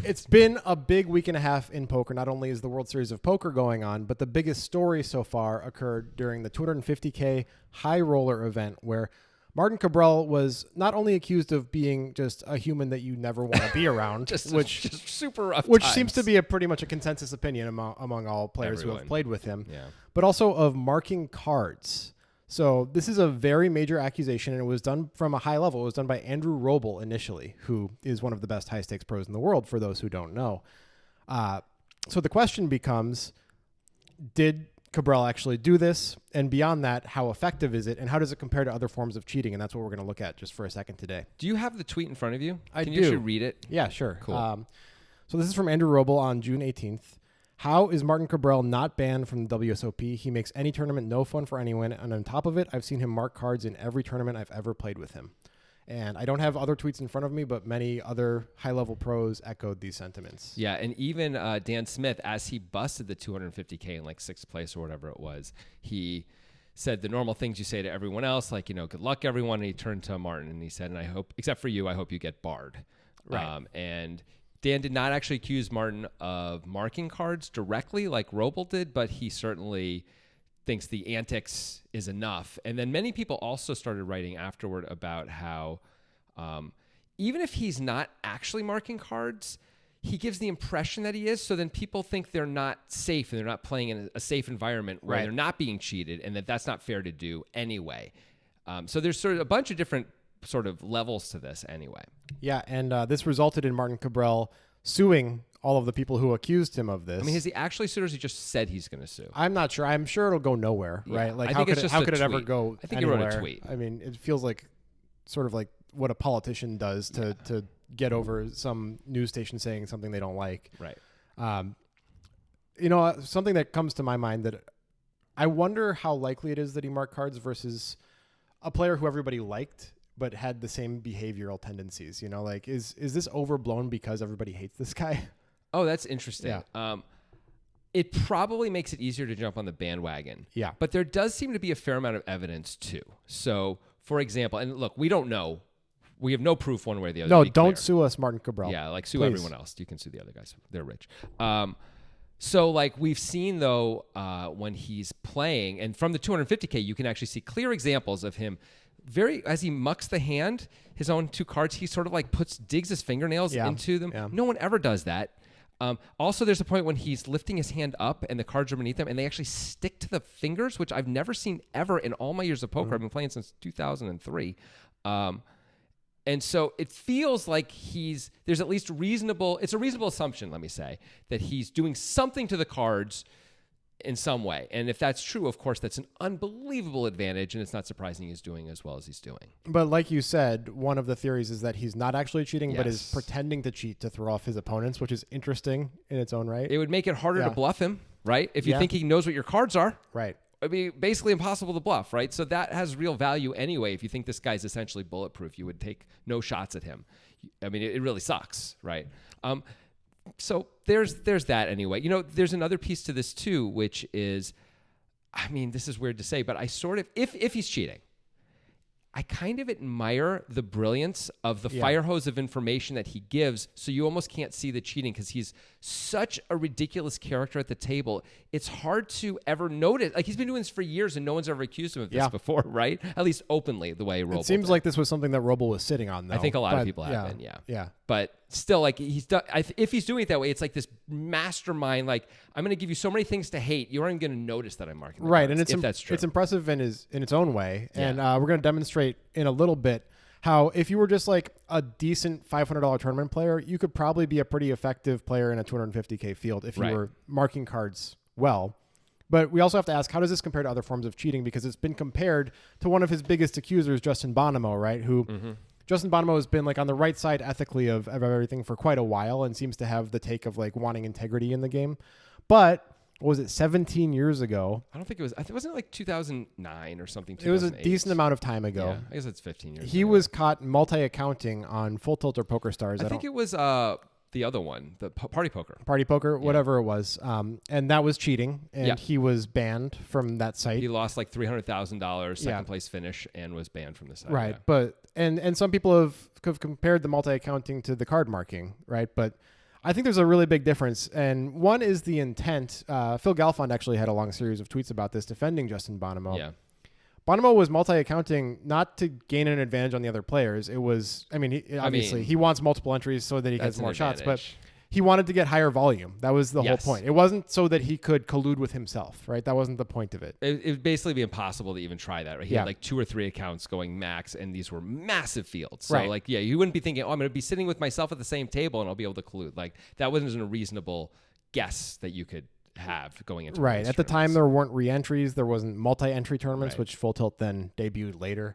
It's been a big week and a half in poker. Not only is the World Series of Poker going on, but the biggest story so far occurred during the 250K high roller event where Martin Kabrhel was not only accused of being just a human that you never want to be around, just super rough which times. seems to be pretty much a consensus opinion among all players who have played with him, Yeah. but also of marking cards. So this is a very major accusation, and it was done from a high level. It was done by Andrew Roble initially, who is one of the best high-stakes pros in the world, for those who don't know. So the question becomes, did Kabrhel actually do this? And beyond that, how effective is it? And how does it compare to other forms of cheating? And that's what we're going to look at just for a second today. Do you have the tweet in front of you? I Can do. you actually read it? Yeah, sure. Cool. So this is from Andrew Roble on June 18th. How is Martin Kabrhel not banned from the WSOP? He makes any tournament no fun for anyone. And on top of it, I've seen him mark cards in every tournament I've ever played with him. And I don't have other tweets in front of me, but many other high-level pros echoed these sentiments. Yeah, and even Dan Smith, as he busted the 250K in like 6th place or whatever it was, he said the normal things you say to everyone else, like, good luck, everyone. And he turned to Martin and he said, and I hope, except for you, I hope you get barred. Right. And Dan did not actually accuse Martin of marking cards directly like Roble did, but he certainly thinks the antics is enough. And then many people also started writing afterward about how even if he's not actually marking cards, he gives the impression that he is. So then people think they're not safe and they're not playing in a safe environment where they're not being cheated, and that's not fair to do anyway. So there's sort of a bunch of different sort of levels to this anyway. Yeah, and this resulted in Martin Kabrhel suing all of the people who accused him of this. I mean, has he actually sued, or has he just said he's going to sue? I'm not sure. I'm sure it'll go nowhere, right? Like, I how think could it's just how a could it ever tweet. go I think he anywhere? wrote a tweet. I mean, it feels like sort of like what a politician does to get over some news station saying something they don't like. Right. Something that comes to my mind that I wonder how likely it is that he marked cards versus a player who everybody liked but had the same behavioral tendencies. Like, is this overblown because everybody hates this guy? Oh, that's interesting. Yeah. It probably makes it easier to jump on the bandwagon. Yeah. But there does seem to be a fair amount of evidence too. So, for example, and look, we don't know. We have no proof one way or the other. No, don't sue us, Martin Kabrhel. Yeah, like sue Please. everyone else. You can sue the other guys. They're rich. So, like, we've seen, though, when he's playing, and from the 250K, you can actually see clear examples of him as he mucks the hand, his own 2 cards, he sort of like digs his fingernails into them. Yeah. No one ever does that. Also, there's a point when he's lifting his hand up and the cards are beneath him, and they actually stick to the fingers, which I've never seen ever in all my years of poker. I've been playing since 2003. And so it feels like there's at least it's a reasonable assumption, let me say, that he's doing something to the cards in some way. And if that's true, of course, that's an unbelievable advantage, and it's not surprising he's doing as well as he's doing. But like you said, one of the theories is that he's not actually cheating, but is Yes. pretending to cheat to throw off his opponents, which is interesting in its own right. It would make it harder to bluff him, right? If you Yeah. think he knows what your cards are. Right. It'd be basically impossible to bluff, right? So that has real value anyway. If you think this guy's essentially bulletproof, you would take no shots at him. I mean, it really sucks, right? So there's that anyway. There's another piece to this too, which is, I mean, this is weird to say, but I sort of, if he's cheating, I kind of admire the brilliance of the fire hose of information that he gives, so you almost can't see the cheating because he's such a ridiculous character at the table. It's hard to ever notice. Like, he's been doing this for years and no one's ever accused him of this before, right? At least openly, the way Roble It seems did. like this was something that Roble was sitting on, though. I think a lot of people have been, Yeah. But still, like, he's done. If he's doing it that way, it's like this mastermind. Like, I'm going to give you so many things to hate, you aren't going to notice that I'm marking the Right, cards, and if that's true. it's impressive in its own way, Yeah. and we're going to demonstrate in a little bit how if you were just like a decent $500 tournament player, you could probably be a pretty effective player in a 250K field if you were marking cards well. But we also have to ask, how does this compare to other forms of cheating? Because it's been compared to one of his biggest accusers, Justin Bonamo, right? Who Justin Bonamo has been like on the right side ethically of everything for quite a while and seems to have the take of like wanting integrity in the game. But what was it, 17 years ago? I don't think it was. Wasn't it like 2009 or something? It was a decent amount of time ago. Yeah, I guess it's 15 years. He was caught multi-accounting on Full Tilt or Poker Stars. I think it was the other one, the Party Poker. Party Poker, whatever it was. And that was cheating, and he was banned from that site. He lost like $300,000, second place finish, and was banned from the site. Right, Yeah. but and some people have compared the multi-accounting to the card marking, right? But I think there's a really big difference, and one is the intent. Phil Galfond actually had a long series of tweets about this, defending Justin Bonamo. Yeah. Bonamo was multi-accounting not to gain an advantage on the other players. It was, obviously, he wants multiple entries so that he gets more shots, but he wanted to get higher volume. That was the whole point. It wasn't so that he could collude with himself, right? That wasn't the point of it. It would basically be impossible to even try that, right? He had like 2 or 3 accounts going max, and these were massive fields. So, you wouldn't be thinking, I'm going to be sitting with myself at the same table, and I'll be able to collude. Like, that wasn't a reasonable guess that you could have going into right. At the time, there weren't re-entries. There wasn't multi-entry tournaments, which Full Tilt then debuted later.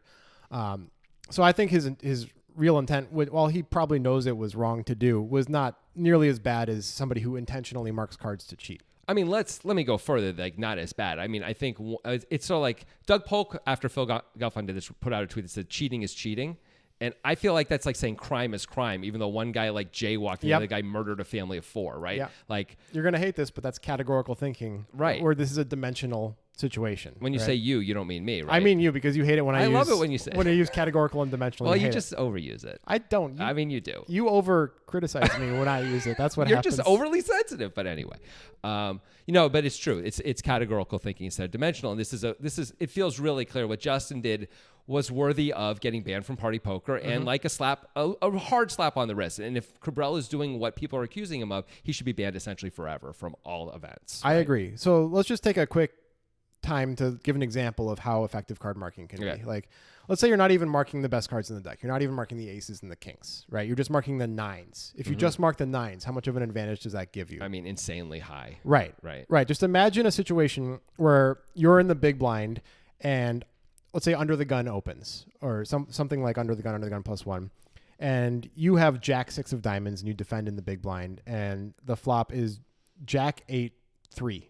So I think his real intent, while he probably knows it was wrong to do, was not nearly as bad as somebody who intentionally marks cards to cheat. I mean, let me go further. Like, not as bad. I mean, I think it's so like Doug Polk, after Phil Galfond did this, put out a tweet that said cheating is cheating. And I feel like that's like saying crime is crime, even though one guy like jaywalked and the other guy murdered a family of 4, right? Yeah. Like, you're going to hate this, but that's categorical thinking. Right. Or this is a dimensional situation. When you say you don't mean me, right? I mean you, because you hate it when I love it when you say when I use categorical and dimensional. Well, you just overuse it. I don't. I mean, you do. You over criticize me when I use it. That's what You're happens. just overly sensitive. But anyway, but it's true. It's categorical thinking instead of dimensional. And this is it feels really clear what Justin did was worthy of getting banned from Party Poker and like a hard slap on the wrist. And if Kabrhel is doing what people are accusing him of, he should be banned essentially forever from all events. I agree. So let's just take a quick time to give an example of how effective card marking can be. Like, let's say you're not even marking the best cards in the deck. You're not even marking the aces and the kings, right? You're just marking the 9s. If you just mark the 9s, how much of an advantage does that give you? I mean, insanely high. Right. Just imagine a situation where you're in the big blind and let's say Under the Gun opens, or something like Under the Gun +1, and you have Jack 6 of diamonds and you defend in the big blind, and the flop is Jack 8-3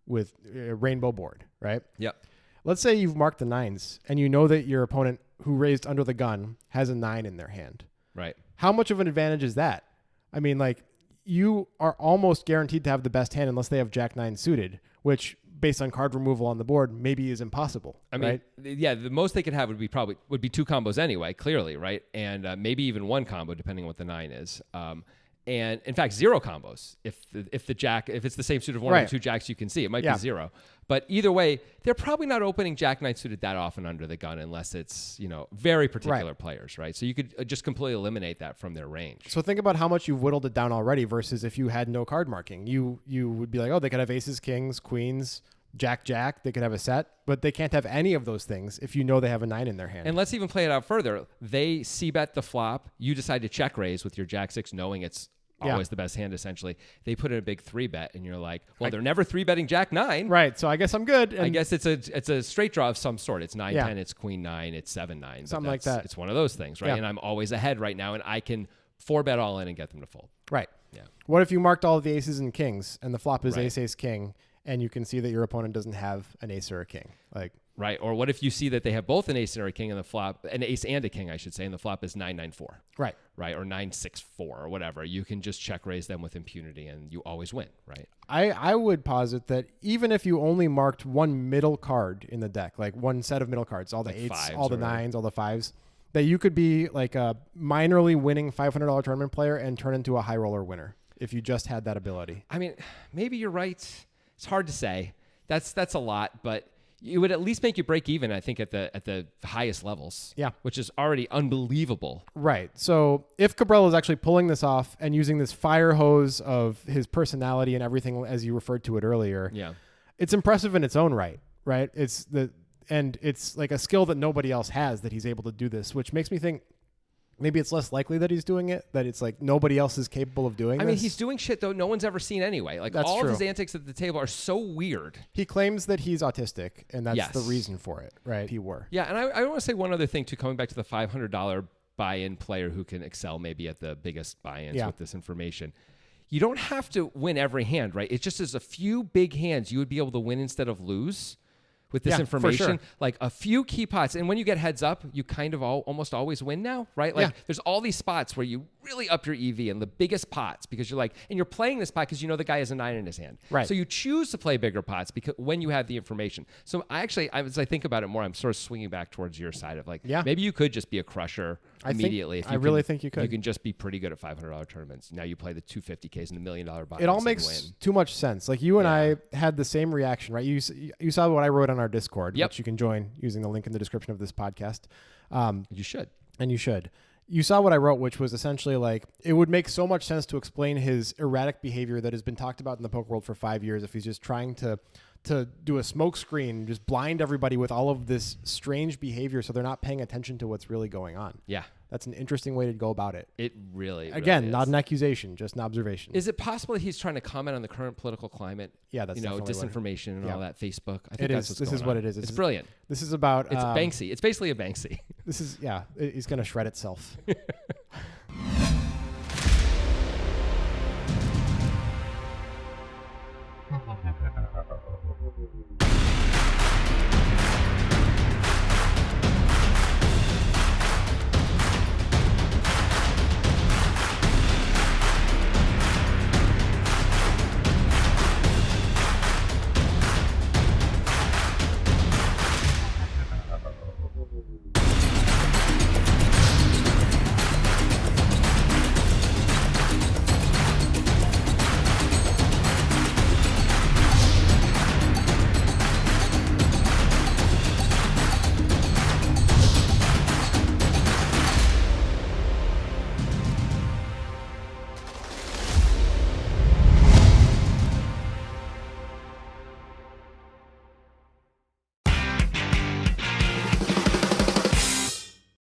with a rainbow board, right? Yep. Let's say you've marked the 9s and you know that your opponent who raised Under the Gun has a 9 in their hand. Right. How much of an advantage is that? I mean, like, you are almost guaranteed to have the best hand unless they have Jack 9 suited, which, based on card removal on the board, maybe is impossible. I mean, the most they could have would be 2 combos anyway, clearly, right? And maybe even 1 combo, depending on what the 9 is. And in fact, 0 combos. If it's the same suit of 1 or 2 jacks, you can see it might be 0. But either way, they're probably not opening Jack 9 suited that often Under the Gun unless it's very particular players, right? So you could just completely eliminate that from their range. So think about how much you've whittled it down already versus if you had no card marking. You would be like, oh, they could have aces, kings, queens, Jack. They could have a set, but they can't have any of those things if you know they have a 9 in their hand. And let's even play it out further. They c-bet the flop. You decide to check raise with your Jack 6, knowing it's always the best hand, essentially. They put in a big 3-bet, and you're like, well, they're never 3-betting Jack 9. Right, so I guess I'm good. And I guess it's a straight draw of some sort. It's 9-10, it's queen 9, it's 7-9. Something like that. It's one of those things, right? Yeah. And I'm always ahead right now, and I can 4-bet all in and get them to fold. Right. Yeah. What if you marked all of the aces and kings, and the flop is ace, king, and you can see that your opponent doesn't have an ace or a king? Right. Or what if you see that they have both an ace or a king in the flop, an ace and a king, I should say, and the flop is 9-9-4. Right. Right. Or 9-6-4 or whatever. You can just check raise them with impunity and you always win. Right. I would posit that even if you only marked one middle card in the deck, like one set of middle cards, all the 8s, all the 9s, all the 5s, that you could be like a minorly winning $500 tournament player and turn into a high roller winner if you just had that ability. I mean, maybe you're right. It's hard to say. That's a lot, but it would at least make you break even, I think, at the highest levels. Yeah. Which is already unbelievable. Right. So if Kabrhel is actually pulling this off and using this fire hose of his personality and everything, as you referred to it earlier, it's impressive in its own right. Right. It's like a skill that nobody else has, that he's able to do this, which makes me think maybe it's less likely that he's doing it, that it's like nobody else is capable of doing this. I mean, he's doing shit, though, no one's ever seen anyway. Like, that's all true. of his antics at the table are so weird. He claims that he's autistic, and that's the reason for it, right? Yeah, and I want to say one other thing, too, coming back to the $500 buy-in player who can excel maybe at the biggest buy-ins with this information. You don't have to win every hand, right? It's just as a few big hands you would be able to win instead of lose with this information. For sure. Like a few key pots. And when you get heads up, you kind of almost always win now, right? Like there's all these spots where you really up your EV in the biggest pots because you're like, and you're playing this pot because you know the guy has a 9 in his hand. Right. So you choose to play bigger pots because when you have the information. So as I think about it more, I'm sort of swinging back towards your side of like, maybe you could just be a crusher immediately. I really think you could. You can just be pretty good at $500 tournaments. Now you play the 250Ks and the $1 million buys. It all makes too much sense. Like you and I had the same reaction, right? You saw what I wrote on our Discord, which you can join using the link in the description of this podcast. You should. And you should. You saw what I wrote, which was essentially like, it would make so much sense to explain his erratic behavior that has been talked about in the poker world for 5 years if he's just trying to do a smoke screen, just blind everybody with all of this strange behavior so they're not paying attention to what's really going on. Yeah. That's an interesting way to go about it. It really Again, really not an accusation, just an observation. Is it possible that he's trying to comment on the current political climate? Yeah, that's definitely disinformation and all that. Facebook. I think it that's is. what's This going is on. what it is. It's brilliant. This is about. It's Banksy. It's basically a Banksy. This is It's going to shred itself.